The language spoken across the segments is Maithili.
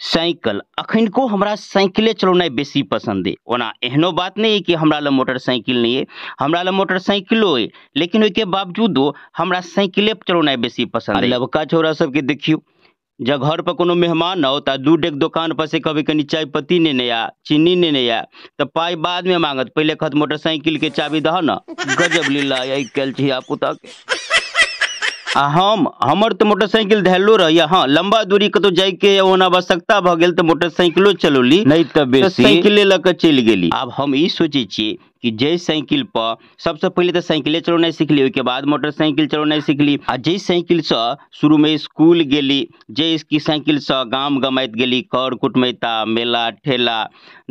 साइकिल अखन को हमरा साइकिले चलौनाइ बेसी पसंद है। ओना एहनो बात नहीं है कि हमरा लग मोटरसाइकिल नहीं है, हमरा लग मोटरसाइकिलो है, लेकिन ओइके बावजूदो हमरा साइकिले चलौनाइ बेसी पसंद है। लबका छोरा सबके देखियो, जब घर पर कोनो मेहमान आओ ता दू डेक दुकान पर से कभी कनी चाय पत्ती ने आ चीनी ने आ तो पाई बाद में मांगत, पहले खत मोटरसाइकिल के चाबी दह न। गजब लीला आई कल छिया पुता के। हमर तो मोटरसाइकिल धैलो रहिया। हाँ, लंबा दूरी कतो जाय के ओना आवश्यकता भ गेल तो मोटरसाइकिलो चलोली, नहीं तो बेसी साइकिले लके चल गेली। अब हम ई सोचे छी कि जे साइकिल पर सबसे पहले तो साइकिले चलौनाइ सीखली, ओइके बाद मोटरसाइकिल चलौनाइ सीखली। आ जे साइकिल से शुरू में स्कूल गेली, जे इसकी साइकिल से गाम गमाइत गेली, कर कुटमैता मेला ठेला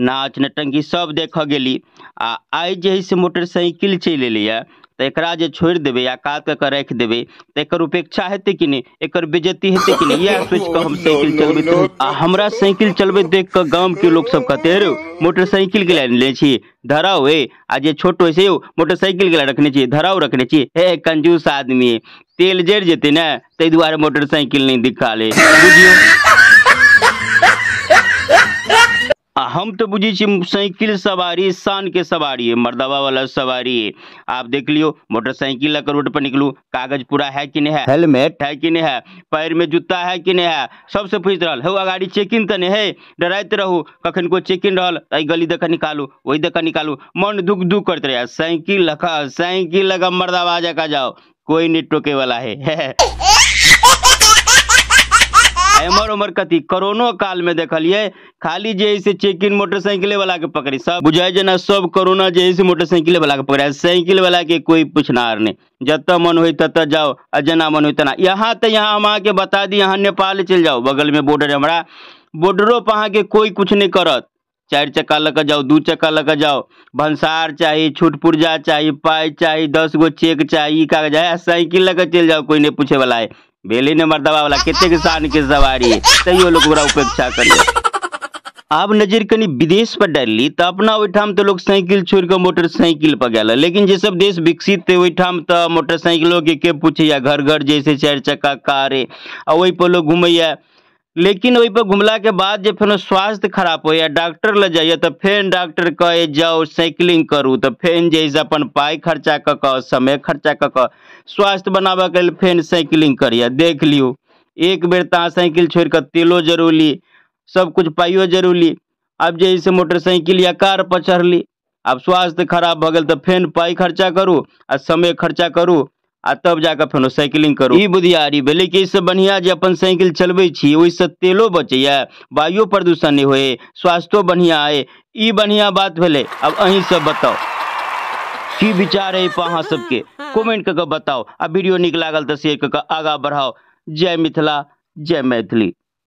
नाच नटंकी सब देख गेली। आ आई जे है से मोटरसाइकिल चल एलिया तो एकरा जे छोड़ देबे या काट के रख देबे तो एकर उपेक्षा हेते कि नहीं, एकर बेइज्जती हेते कि नहीं, यह सोच के हम साइकिल चलबैत रही। आ हमरा साइकिल चलबैत देख के गांव के लोग सब कहते रे मोटरसाइकिल के ले छी धराओ ए, आ जे छोट होय से मोटरसाइकिल के रखने छी धराओ रखने छी, हे कंजूस आदमी तेल जड़ जेते ना तै दुआरे मोटरसाइकिल नहीं दिखा ले बुझियो। हम तो बुझी छी साइकिल सवारी शान के सवारी है, मर्दवा वाला सवारी है। आप देख लियो मोटरसाइकिल लेकर रोड पर निकलू, कागज पूरा है कि नहीं है, हेलमेट है कि नहीं है, पैर में जूता है कि नहीं है, सबसे पूछ रहा है गाड़ी चेकिंग तो नहीं है, डराते रहू कखन को चेकिंग रहल गली देखा निकालू वही देखा निकालू, मन दुख दुख करते रहे। साइकिल लगा मर्दवा जका जाओ, कोई नहीं टोके वाला है। एमर उमर कथी कोरोना काल में देखलिए खाली जे से चेकिंग मोटरसाइकिल वाला के पकड़ी, सब बुझाए जना सब कोरोना जे से मोटरसाइकिल वाला के पकड़ा, साइकिल वाला के कोई पूछनार नहीं, जत मन हो तत जाओ आ जना मन हो तना। यहाँ तो यहाँ हम आके बता दी, यहाँ नेपाल चल जाओ, बगल में बॉर्डर हमारा, बॉर्डरों पर अहाँ के कोई कुछ नहीं करत। 4 चक्का लेकर जाओ 2 चक्का लेकर जाओ, भंसार चाहिए छूट पुर्जा चाहिए पाई चाहिए 10 गो चेक चाहिए कागज है, साइकिल लेकर चल जाओ कोई नहीं पूछे वाला है। बेली ने मर्दवा वाला कितने किसान की सवारी है, तैयो लोग बड़ा उपेक्षा करिए। अब नजर कनी विदेश पर डाली तो अपना ओठाम तो लोग साइकिल छोड़ के मोटरसाइकिल पर गया, लेकिन जे सब देश विकसित थे ओठाम तो मोटरसाइकिलों के पूछे घर घर जैसे 4 चक्का कार है वही पर लोग घूमैया। लेकिन वही पर घुमला के बाद जब फिर स्वास्थ्य खराब हो या डॉक्टर ले जाइए तो फिर डॉक्टर कहे जाओ साइकिलिंग करू, तो फिर जैसे अपन पाई खर्चा क समय खर्चा क स्वास्थ्य बनाबे के लिए फिर साइकिलिंग करिए। देख लियो एक बेर तहाँ साइकिल छोड़ कर तेलो जरूरी सब कुछ पाइयो जरूरी, अब जैसे मोटरसाइकिल या कार पर चढ़ली अब स्वास्थ्य खराब भ गेल तो फिर पाई खर्चा करू आ समय खर्चा करू आ तब जाकर फिर साइकिलिंग करू। ई बुधियारी भेले कि इससे बढ़िया जे अपन साइकिल चलबे छी ओइसे तेलो बचैया, वायु प्रदूषण नहीं होए, स्वास्थ्यो बढ़िया है, ई बढ़िया बात भेले। अब अहीं सब बताओ की विचार है अहाँ सबके, कमेंट करके बताओ। आ वीडियो निक लागल तो शेयर करके आगा बढ़ाओ। जय मिथिला जय मैथिली।